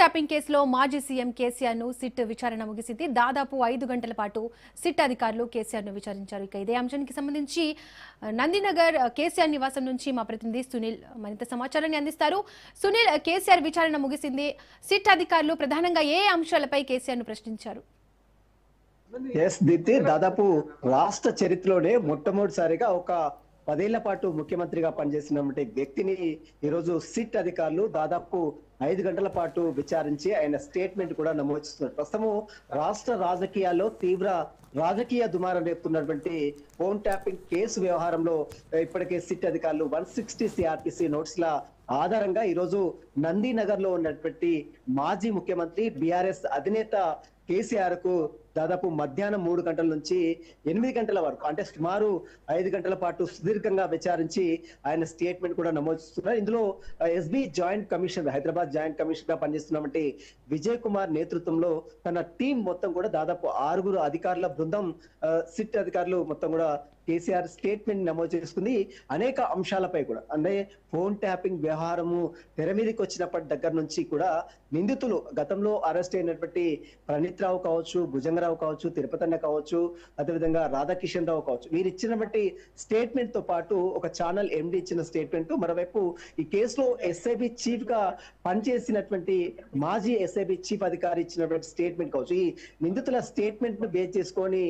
Tapping కేసులో మాజీ CM KCR ను సిట్ విచారణ ముగిసింది. దాదాపు 5 గంటల పాటు సిట్ అధికారులు కేసీఆర్ ను విచారించారు. ఇక ఇదే అంశానికి సంబంధించి నందినగర్ కేసీఆర్ నివాసం నుంచి మా ప్రతినిధి సునీల్ మరింత సమాచారాన్ని అందిస్తారు. సునీల్, కేసీఆర్ విచారణ ముగిసింది. సిట్ అధికారులు ప్రధానంగా ఏ అంశాలపై కేసీఆర్ ను ప్రశ్నించారు? దాదాపు రాష్ట్ర చరిత్రలోనే మొట్టమొదటిసారిగా ఒక 10 ఏళ్ల పాటు ముఖ్యమంత్రిగా పనిచేసినటువంటి వ్యక్తిని ఈరోజు సిట్ అధికారులు దాదాపు 5 గంటల పాటు విచారించి ఆయన స్టేట్మెంట్ కూడా నమోదు చేస్తున్నారు. ప్రస్తుతం రాష్ట్ర రాజకీయాల్లో తీవ్ర రాజకీయ దుమారం రేపుతున్నటువంటి ఫోన్ ట్యాపింగ్ కేసు వ్యవహారంలో ఇప్పటికే సిట్ అధికారులు 160 సిఆర్పిసి నోట్స్ల ఆధారంగా ఈరోజు నందినగర్ లో ఉన్నటువంటి మాజీ ముఖ్యమంత్రి బీఆర్ఎస్ అధినేత కేసీఆర్ కు దాదాపు మధ్యాహ్నం 3 గంటల నుంచి 8 గంటల వరకు అంటే సుమారు 5 గంటల పాటు సుదీర్ఘంగా విచారించి ఆయన స్టేట్మెంట్ కూడా నమోదు చేస్తున్నారు. ఇందులో SB joint commissioner, Hyderabad joint commissioner గా పనిచేస్తున్నటువంటి విజయ్ కుమార్ నేతృత్వంలో తన టీం మొత్తం కూడా దాదాపు 6 అధికారుల బృందం సిట్ అధికారులు మొత్తం కూడా కేసీఆర్ స్టేట్మెంట్ నమోదు చేసుకుంది. అనేక అంశాలపై కూడా అంటే ఫోన్ ట్యాపింగ్ వ్యవహారము తెర మీదకి వచ్చినప్పటి దగ్గర నుంచి కూడా నిందితులు గతంలో అరెస్ట్ అయినటువంటి ప్రణీత్ రావు కావచ్చు, భుజంగరావు కావచ్చు, తిరుపతన్న కావచ్చు, అదేవిధంగా రాధాకిషన్ రావు కావచ్చు, వీరు ఇచ్చినటువంటి స్టేట్మెంట్ తో పాటు ఒక ఛానల్ ఎండి ఇచ్చిన స్టేట్మెంట్, మరోవైపు ఈ కేసులో ఎస్ఐబి చీఫ్ గా పనిచేసినటువంటి మాజీ ఎస్ఐబి చీఫ్ అధికారి ఇచ్చినటువంటి స్టేట్మెంట్ కావచ్చు, ఈ నిందితుల స్టేట్మెంట్ ను బేస్ చేసుకొని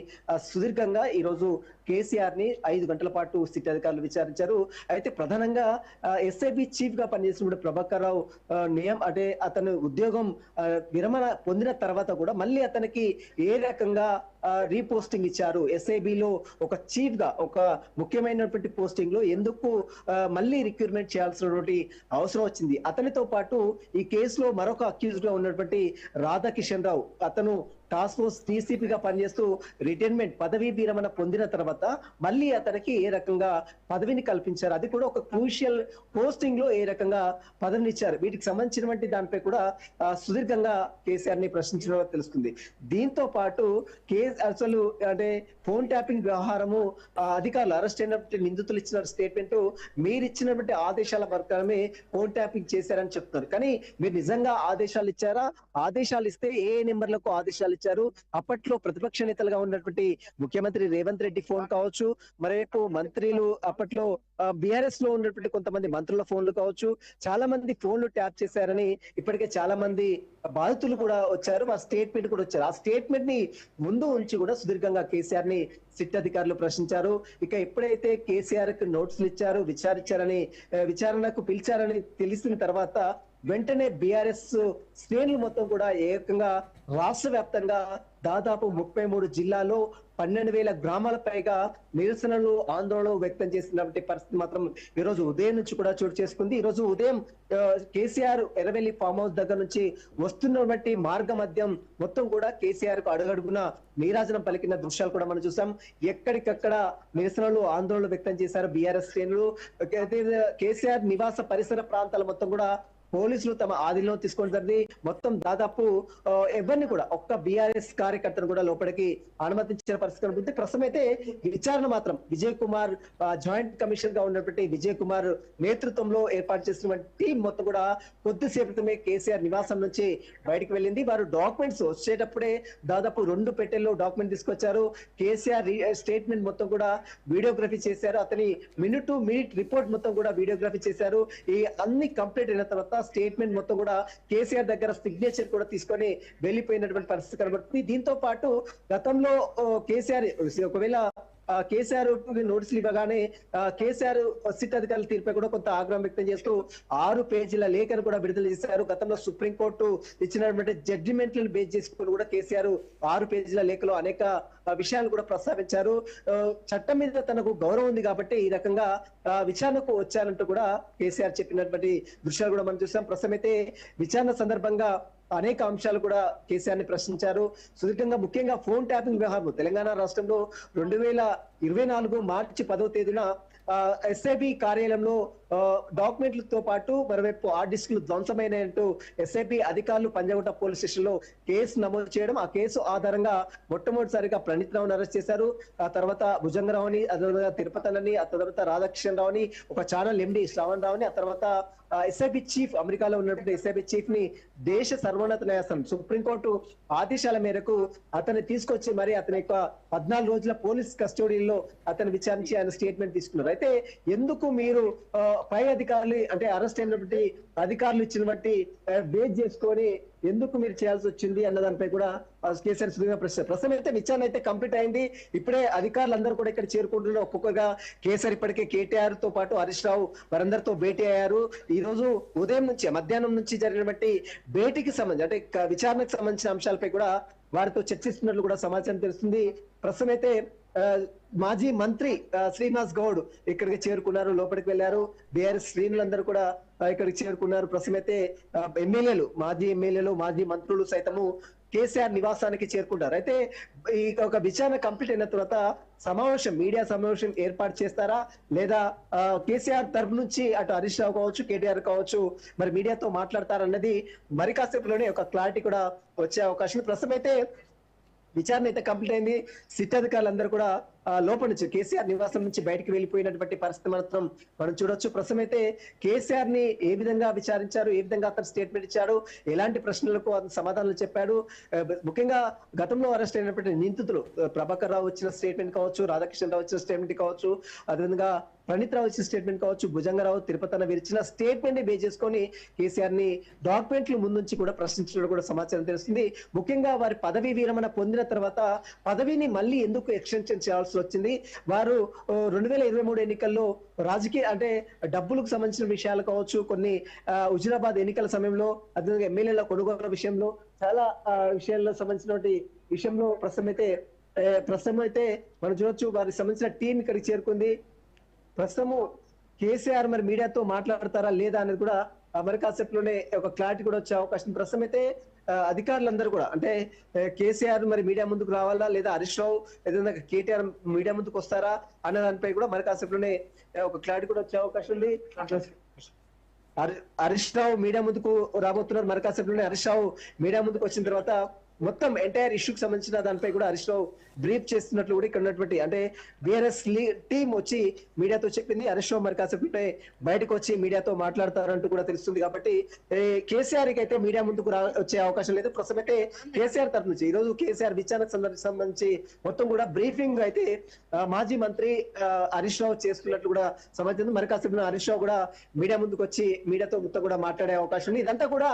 సుదీర్ఘంగా ఈ రోజు కేసీఆర్ ని 5 గంటల పాటు సిట్ అధికారులు విచారించారు. అయితే ప్రధానంగా ఎస్ఐబి చీఫ్ గా పనిచేసినప్పుడు ప్రభాకర్ రావు అంటే అతను ఉద్యోగం విరమణ పొందిన తర్వాత కూడా మళ్ళీ అతనికి ఏ రకంగా రీపోస్టింగ్ ఇచ్చారు, ఎస్ఐబిలో ఒక చీఫ్ గా ఒక ముఖ్యమైనటువంటి పోస్టింగ్ లో ఎందుకు మళ్ళీ రిక్రూట్మెంట్ చేయాల్సినటువంటి అవసరం వచ్చింది. అతనితో పాటు ఈ కేసులో మరొక అక్యూజ్డ్ గా ఉన్నటువంటి రాధాకిషన్ రావు, అతను టాస్క్ ఫోర్స్ డీసీపీగా పనిచేస్తూ రిటైర్మెంట్ పదవీ విరమణ పొందిన తర్వాత మళ్ళీ అతనికి ఏ రకంగా పదవిని కల్పించారు, అది కూడా ఒక క్రూషియల్ పోస్టింగ్ లో ఏ రకంగా పదవిని ఇచ్చారు, వీటికి సంబంధించినటువంటి దానిపై కూడా సుదీర్ఘంగా కేసీఆర్ ని ప్రశ్నించడం తెలుస్తుంది. దీంతో పాటు అసలు అంటే ఫోన్ ట్యాపింగ్ వ్యవహారము అధికారులు అరెస్ట్ అయినటువంటి నిందితులు ఇచ్చిన స్టేట్మెంట్ మీరు ఇచ్చినటువంటి ఆదేశాల ప్రకారమే ఫోన్ ట్యాపింగ్ చేశారని చెప్తున్నారు. కానీ మీరు నిజంగా ఆదేశాలు ఇచ్చారా? ఆదేశాలు ఇస్తే ఏ నెంబర్లకు ఆదేశాలు ఇచ్చారు? అప్పట్లో ప్రతిపక్ష నేతలుగా ఉన్నటువంటి ముఖ్యమంత్రి రేవంత్ రెడ్డి ఫోన్ కావచ్చు, మరేపు మంత్రులు అప్పట్లో బీఆర్ఎస్ లో ఉన్నటువంటి కొంతమంది మంత్రుల ఫోన్లు కావచ్చు, చాలా మంది ఫోన్లు ట్యాప్ చేశారని ఇప్పటికే చాలా మంది బాధితులు కూడా వచ్చారు, ఆ స్టేట్మెంట్ కూడా వచ్చారు. ఆ స్టేట్మెంట్ ని ముందు ఉంచి కూడా సుదీర్ఘంగా కేసీఆర్ ని సిట్ అధికారులు ప్రశ్నించారు. ఇక ఎప్పుడైతే కేసీఆర్ కి నోట్స్లు ఇచ్చారు, విచారణకు పిలిచారని తెలిసిన తర్వాత వెంటనే బీఆర్ఎస్ శ్రేణులు మొత్తం కూడా ఏకంగా రాష్ట్ర వ్యాప్తంగా దాదాపు 33 జిల్లాల్లో 12,000 గ్రామాల పైగా నిరసనలు, ఆందోళనలు వ్యక్తం చేసినటువంటి పరిస్థితి మాత్రం ఈ రోజు ఉదయం నుంచి కూడా చోటు చేసుకుంది. ఈ రోజు ఉదయం కేసీఆర్ ఎర్రవెల్లి ఫామ్ హౌస్ దగ్గర నుంచి వస్తున్నటువంటి మార్గ మధ్యం మొత్తం కూడా కేసీఆర్ కు అడుగడుగున నీరాజనం పలికిన దృశ్యాలు కూడా మనం చూసాం. ఎక్కడికక్కడ నిరసనలు, ఆందోళనలు వ్యక్తం చేశారు బీఆర్ఎస్ శ్రేణులు. కేసీఆర్ నివాస పరిసర ప్రాంతాల మొత్తం కూడా పోలీసులు తమ ఆధీనంలో తీసుకోవడం జరిగింది. మొత్తం దాదాపు ఎవరిని కూడా ఒక్క బీఆర్ఎస్ కార్యకర్తను కూడా లోపలికి అనుమతించిన పరిస్థితి కనుకుంటే ప్రస్తుతం అయితే విచారణ మాత్రం విజయ్ కుమార్ జాయింట్ కమిషనర్ గా ఉన్నటువంటి విజయ్ కుమార్ నేతృత్వంలో ఏర్పాటు చేసినటువంటి టీం మొత్తం కూడా కొద్దిసేపటిమే కేసీఆర్ నివాసం నుంచి బయటకు వెళ్ళింది. వారు డాక్యుమెంట్స్ వచ్చేటప్పుడే దాదాపు 2 పెట్టెల్లో డాక్యుమెంట్ తీసుకొచ్చారు. కేసీఆర్ స్టేట్మెంట్ మొత్తం కూడా వీడియోగ్రఫీ చేశారు. అతని మినిట్ టు మినిట్ రిపోర్ట్ మొత్తం కూడా వీడియోగ్రఫీ చేశారు. ఈ అన్ని కంప్లీట్ అయిన తర్వాత స్టేట్మెంట్ మొత్తం కూడా కేసీఆర్ దగ్గర సిగ్నేచర్ కూడా తీసుకొని వెళ్ళిపోయినటువంటి పరిస్థితి కనబడుతుంది. దీంతో పాటు గతంలో కేసీఆర్ ఒకవేళ కేసీఆర్ నోటీసులు ఇవ్వగానే కేసీఆర్ సిట్ అధికారుల తీర్పై కూడా కొంత ఆగ్రహం వ్యక్తం చేస్తూ 6 పేజీల లేఖను కూడా విడుదల చేశారు. గతంలో సుప్రీంకోర్టు ఇచ్చినటువంటి జడ్జిమెంట్లను బేస్ చేసుకుని కూడా కేసీఆర్ 6 పేజీల లేఖలో అనేక విషయాలు కూడా ప్రస్తావించారు. చట్టం మీద తనకు గౌరవం ఉంది కాబట్టి ఈ రకంగా విచారణకు వచ్చారంటూ కూడా కేసీఆర్ చెప్పినటువంటి దృశ్యాలు కూడా మనం చూసాం. ప్రస్తుతం అయితే విచారణ సందర్భంగా అనేక అంశాలు కూడా కేసీఆర్ ని ప్రశ్నించారు. సుదీర్ఘంగా ముఖ్యంగా ఫోన్ ట్యాపింగ్ వ్యవహారం తెలంగాణ రాష్ట్రంలో 2024 మార్చి 10వ తేదీన ఎస్ఐబి కార్యాలయంలో డాక్యుమెంట్లతో పాటు మరోవైపు హార్డ్ డిస్క్లు ధ్వంసమైనట్టు ఎస్ఐబి అధికారులు పంజాగుట్ట పోలీస్ స్టేషన్ లో కేసు నమోదు చేయడం, ఆ కేసు ఆధారంగా మొట్టమొదటిసారిగా ప్రణీత్ రావుని అరెస్ట్ చేశారు. ఆ తర్వాత భుజంగరావుని, అదేవిధంగా తిరుపతన్నని, ఆ తర్వాత రాధాకిషన్ రావుని, ఒక ఛానల్ ఎండి శ్రావణ్ రావుని, ఆ తర్వాత ఎస్ఐబి చీఫ్, అమెరికాలో ఉన్నటువంటి ఎస్ఐబి చీఫ్ ని దేశ సర్వోన్నత న్యాయస్థానం సుప్రీంకోర్టు ఆదేశాల మేరకు అతన్ని తీసుకొచ్చి మరి అతని యొక్క 14 రోజుల పోలీస్ కస్టడీలో అతను విచారించి ఆయన స్టేట్మెంట్ తీసుకున్నారు. అయితే ఎందుకు మీరు పై అధికారులు అంటే అరెస్ట్ అయినటువంటి అధికారులు ఇచ్చిన బట్టి బేస్ చేసుకొని ఎందుకు మీరు చేయాల్సి వచ్చింది అన్న దానిపై కూడా కేసీఆర్ సుదీర్ఘ ప్రస్తుతం అయితే విచారణ అయితే కంప్లీట్ అయింది. ఇప్పుడే అధికారులందరూ కూడా ఇక్కడ చేరుకుంటున్నారు. ఒక్కొక్కగా కేసీఆర్ ఇప్పటికే కేటీఆర్ తో పాటు హరీష్ రావు వారందరితో భేటీ అయ్యారు. ఈ రోజు ఉదయం నుంచి మధ్యాహ్నం నుంచి జరిగినటువంటి భేటీకి సంబంధించి అంటే విచారణకు సంబంధించిన అంశాలపై కూడా వారితో చర్చిస్తున్నట్లు కూడా సమాచారం తెలుస్తుంది. ప్రస్తుతం అయితే మాజీ మంత్రి శ్రీనివాస్ గౌడ్ ఇక్కడికి చేరుకున్నారు, లోపలికి వెళ్లారు. బీఆర్ఎస్ శ్రేణులందరూ కూడా ఇక్కడికి చేరుకున్నారు. ప్రస్తుతం అయితే ఎమ్మెల్యేలు, మాజీ ఎమ్మెల్యేలు, మాజీ మంత్రులు సైతము కేసీఆర్ నివాసానికి చేరుకుంటారు. అయితే ఈ ఒక విచారణ కంప్లీట్ అయిన తర్వాత మీడియా సమావేశం ఏర్పాటు చేస్తారా లేదా కేసీఆర్ తరఫు నుంచి అటు హరీష్ రావు కావచ్చు, కేటీఆర్ కావచ్చు మరి మీడియాతో మాట్లాడతారన్నది మరి కాసేపులోనే ఒక క్లారిటీ కూడా వచ్చే అవకాశం. ప్రస్తుతం అయితే విచారణ అయితే కంప్లీట్ అయింది. సిట్ అధికారులందరూ కూడా లోపల నుంచి కేసీఆర్ నివాసం నుంచి బయటకు వెళ్ళిపోయినటువంటి పరిస్థితి మాత్రం మనం చూడొచ్చు. ప్రస్తుతం అయితే కేసీఆర్ ని ఏ విధంగా విచారించారు, ఏ విధంగా అతను స్టేట్మెంట్ ఇచ్చాడు, ఎలాంటి ప్రశ్నలకు అతను సమాధానాలు చెప్పాడు, ముఖ్యంగా గతంలో అరెస్ట్ అయినటువంటి నిందితులు ప్రభాకర్ రావు వచ్చిన స్టేట్మెంట్ కావచ్చు, రాధాకృష్ణ రావు వచ్చిన స్టేట్మెంట్ కావచ్చు, అదేవిధంగా ప్రణీత్ రావు వచ్చిన స్టేట్మెంట్ కావచ్చు, భుజంగరావు, తిరుపతి వీరు ఇచ్చిన స్టేట్మెంట్ ని బేస్ చేసుకొని కేసీఆర్ ని డాక్యుమెంట్లు ముందుంచి కూడా ప్రశ్నించడం కూడా సమాచారం తెలుస్తుంది. ముఖ్యంగా వారి పదవీ విరమణ పొందిన తర్వాత పదవిని మళ్ళీ ఎందుకు ఎక్స్టెన్షన్ చేయాల్సి వచ్చింది, వారు 2023 ఎన్నికల్లో రాజకీయ అంటే డబ్బులకు సంబంధించిన విషయాలు కావచ్చు, కొన్ని హుజురాబాద్ ఎన్నికల సమయంలో అదేవిధంగా ఎమ్మెల్యేల కొనుగోలు విషయంలో చాలా విషయాల్లో సంబంధించినటువంటి విషయంలో ప్రస్తుతం అయితే మనం చూడొచ్చు వారికి సంబంధించిన టీం ఇక్కడికి చేరుకుంది. ప్రస్తుతము కేసీఆర్ మరి మీడియాతో మాట్లాడతారా లేదా అనేది కూడా మరి కాసేపులోనే ఒక క్లారిటీ కూడా వచ్చే అవకాశం. ప్రస్తుతం అయితే అధికారులందరూ కూడా అంటే కేసీఆర్ మరి మీడియా ముందుకు రావాలా లేదా హరీష్ రావు ఏదైనా కేటీఆర్ మీడియా ముందుకు వస్తారా అన్న దానిపై కూడా మరి కాసేపులోనే ఒక క్లారిటీ కూడా వచ్చే అవకాశం ఉంది. హరీష్ రావు మీడియా ముందుకు రాబోతున్నారు. మరి కాసేపులోనే హరీష్ రావు మీడియా ముందుకు వచ్చిన తర్వాత మొత్తం ఎంటైర్ ఇష్యూకి సంబంధించిన దానిపై కూడా హరీష్ రావు బ్రీఫ్ చేస్తున్నట్లు కూడా ఇక్కడ ఉన్నటువంటి అంటే బీఆర్ఎస్ టీం వచ్చి మీడియాతో చెప్పింది. హరీష్ రావు మరి కాసేపు బయటకు వచ్చి మీడియాతో మాట్లాడతారంటూ కూడా తెలుస్తుంది. కాబట్టి కేసీఆర్ కి అయితే మీడియా ముందుకు వచ్చే అవకాశం లేదు. ప్రస్తుతం అయితే కేసీఆర్ తరఫు నుంచి ఈ రోజు కేసీఆర్ విచారణకు సంబంధించి మొత్తం కూడా బ్రీఫింగ్ అయితే మాజీ మంత్రి హరీష్ రావు చేస్తున్నట్లు కూడా సమాచారం. మరి కాసేపు హరీష్ రావు కూడా మీడియా ముందుకు వచ్చి మీడియాతో మొత్తం కూడా మాట్లాడే అవకాశం ఉంది. ఇదంతా కూడా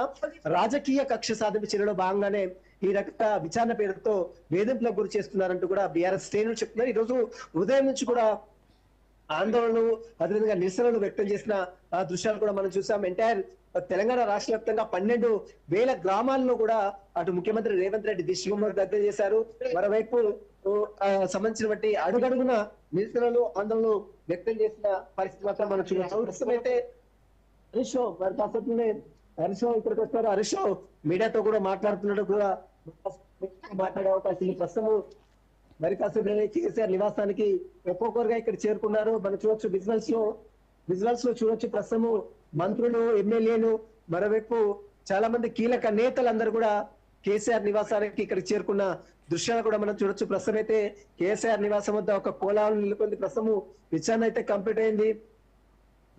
రాజకీయ కక్ష సాధింపు చర్యలో భాగంగానే ఈ రకంగా విచారణ పేరుతో వేధింపులకు గురి చేస్తున్నారంటూ కూడా బీఆర్ఎస్ శ్రేణులు చెప్తున్నారు. ఈ రోజు ఉదయం నుంచి కూడా ఆందోళనలు అదేవిధంగా నిరసనలు వ్యక్తం చేసిన దృశ్యాలు కూడా మనం చూసాం. ఎంటైర్ తెలంగాణ రాష్ట్ర వ్యాప్తంగా 12,000 గ్రామాల్లో కూడా అటు ముఖ్యమంత్రి రేవంత్ రెడ్డి దిష్టిబొమ్మలు దగ్గర చేశారు. మరోవైపు సంబంధించినటువంటి అడుగడుగున నిరసనలు ఆందోళనలు వ్యక్తం చేసిన పరిస్థితి మాత్రం మనం చూడవచ్చు. ప్రస్తుతం అయితే హరీష్ రావు హరీష్ రావు ఇక్కడికి వస్తారు. హరీష్ రావు మీడియాతో కూడా మాట్లాడుతున్నట్టు కూడా మాట్లాడే అవకాశం ఉంది. ప్రస్తుతం మరి కాసేపు కేసీఆర్ నివాసానికి ఒక్కొక్కరుగా ఇక్కడ చేరుకున్నారు. మనం చూడొచ్చు విజువల్స్ లో చూడొచ్చు. ప్రస్తుతం మంత్రులు, ఎమ్మెల్యేలు, మరోవైపు చాలా మంది కీలక నేతలందరూ కూడా కేసీఆర్ నివాసానికి ఇక్కడ చేరుకున్న దృశ్యాలు కూడా మనం చూడొచ్చు. ప్రస్తుతం అయితే కేసీఆర్ నివాసం వద్ద ఒక కోలాహలం నెలకొంది. ప్రస్తుతం విచారణ అయితే కంప్లీట్ అయింది.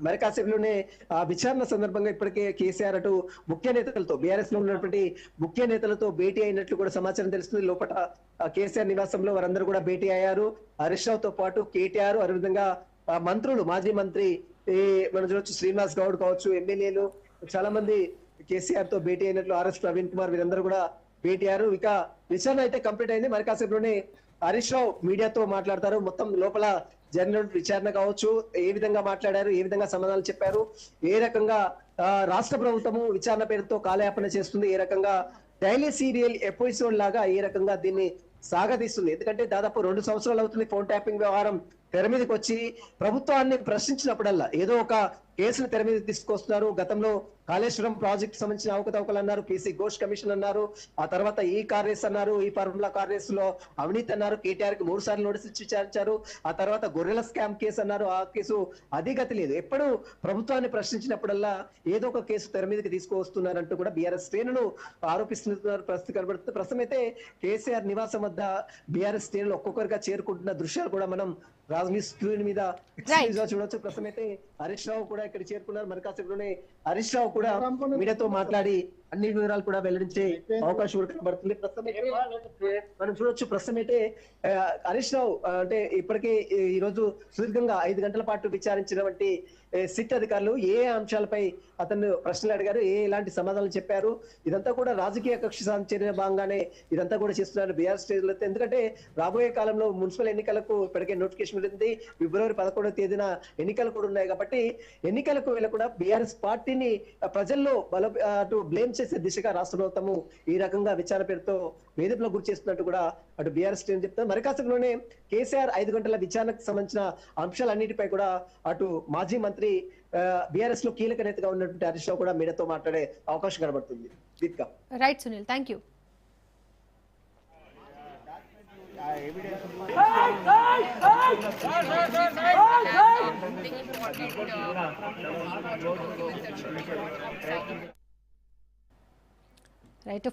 మరి కాసేపులోనే ఆ విచారణ సందర్భంగా ఇప్పటికే కేసీఆర్ అటు ముఖ్య నేతలతో బీఆర్ఎస్ లో ఉన్నటువంటి ముఖ్య నేతలతో భేటీ అయినట్లు కూడా సమాచారం తెలుస్తుంది. లోపల కేసీఆర్ నివాసంలో వారందరూ కూడా భేటీ అయ్యారు. హరీష్ రావుతో పాటు కేటీఆర్, అదేవిధంగా మంత్రులు, మాజీ మంత్రి మనం చూడొచ్చు శ్రీనివాస్ గౌడ్ కావచ్చు, ఎమ్మెల్యేలు చాలా మంది కేసీఆర్ తో భేటీ అయినట్లు ఆర్ఎస్ ప్రవీణ్ కుమార్ వీరందరూ కూడా భేటీ అయ్యారు. ఇక విచారణ అయితే కంప్లీట్ అయింది. మరి కాసేపులోనే హరీష్ రావు మీడియాతో మాట్లాడతారు. మొత్తం లోపల జరిగిన విచారణ కావచ్చు, ఏ విధంగా మాట్లాడారు, ఏ విధంగా సమాధానాలు చెప్పారు, ఏ రకంగా రాష్ట్ర ప్రభుత్వము విచారణ పేరుతో కాలయాపన చేస్తుంది, ఏ రకంగా డైలీ సీరియల్ ఎపిసోడ్ లాగా ఏ రకంగా దీన్ని సాగదీస్తుంది. ఎందుకంటే దాదాపు 2 సంవత్సరాలు అవుతుంది ఫోన్ ట్యాపింగ్ వ్యవహారం తెర మీదకి వచ్చి. ప్రభుత్వాన్ని ప్రశ్నించినప్పుడల్లా ఏదో ఒక కేసులు తెర మీద తీసుకొస్తున్నారు. గతంలో కాళేశ్వరం ప్రాజెక్ట్ సంబంధించిన అవకతవకలు అన్నారు, పీసీ ఘోష్ కమిషన్ అన్నారు, ఆ తర్వాత ఈ కార్ రేస్ అన్నారు, ఈ ఫార్ములా కార్ రేస్ లో అవినీతి అన్నారు, కేటీఆర్ కి 3 సార్లు నోటీస్ ఇచ్చి విచారించారు, ఆ తర్వాత గొర్రెల స్కామ్ కేసు అన్నారు, ఆ కేసు అది గతి లేదు. ఎప్పుడు ప్రభుత్వాన్ని ప్రశ్నించినప్పుడల్లా ఏదో ఒక కేసు తెర మీదకి తీసుకువస్తున్నారంటూ కూడా బీఆర్ఎస్ శ్రేణులు ఆరోపిస్తున్నారు. ప్రస్తుతం అయితే కేసీఆర్ నివాసం వద్ద బీఆర్ఎస్ శ్రేణులు ఒక్కొక్కరిగా చేరుకుంటున్న దృశ్యాలు కూడా మనం రాజనీ స్క్రీన్ మీద ఎక్స్క్లూజివ్ గా చూడొచ్చు. ప్రస్తుతం అయితే హరీష్ రావు కూడా ఇక్కడ చేరుకున్నారు. మరి కాసేపులోనే హరీష్ రావు కూడా మీడియాతో మాట్లాడి అన్ని వివరాలు కూడా వెల్లడించే అవకాశం కూడా కనబడుతుంది. ప్రస్తుతం అయితే మనం చూడొచ్చు. ప్రస్తుతం అయితే హరీష్ రావు అంటే ఇప్పటికే ఈ రోజు సుదీర్ఘంగా 5 గంటల పాటు విచారించినటువంటి సిట్ అధికారులు ఏ అంశాలపై అతను ప్రశ్నలు అడిగారు, ఎలాంటి సమాధానాలు చెప్పారు, ఇదంతా కూడా రాజకీయ కక్ష సాధించిన భాగంగానే ఇదంతా కూడా చేస్తున్నారు బీఆర్ స్టేజ్ లో. ఎందుకంటే రాబోయే కాలంలో మున్సిపల్ ఎన్నికలకు ఇప్పటికే నోటిఫికేషన్ ఉంది. ఫిబ్రవరి 11వ తేదీన ఎన్నికలు కూడా ఉన్నాయి కాబట్టి ఎన్నికలకు వెళ్ళకుండా బీఆర్ఎస్ పార్టీని ప్రజల్లో అటు బ్లేమ్ చేసే దిశగా రాష్ట్ర ప్రభుత్వము ఈ రకంగా విచారణ పేరుతో వేధింపులకు గురి చేస్తున్నట్టు కూడా అటు బీఆర్ఎస్ టీం చెప్తారు. మరి కాసేపులోనే కేసీఆర్ 5 గంటల విచారణకు సంబంధించిన అంశాలన్నిటిపై కూడా అటు మాజీ మంత్రి బీఆర్ఎస్ లో కీలక నేతగా ఉన్నటువంటి హరీష్ రావు కూడా మీడియాతో మాట్లాడే అవకాశం కనబడుతుంది. Deepika. Right Sunil, thank you. Right.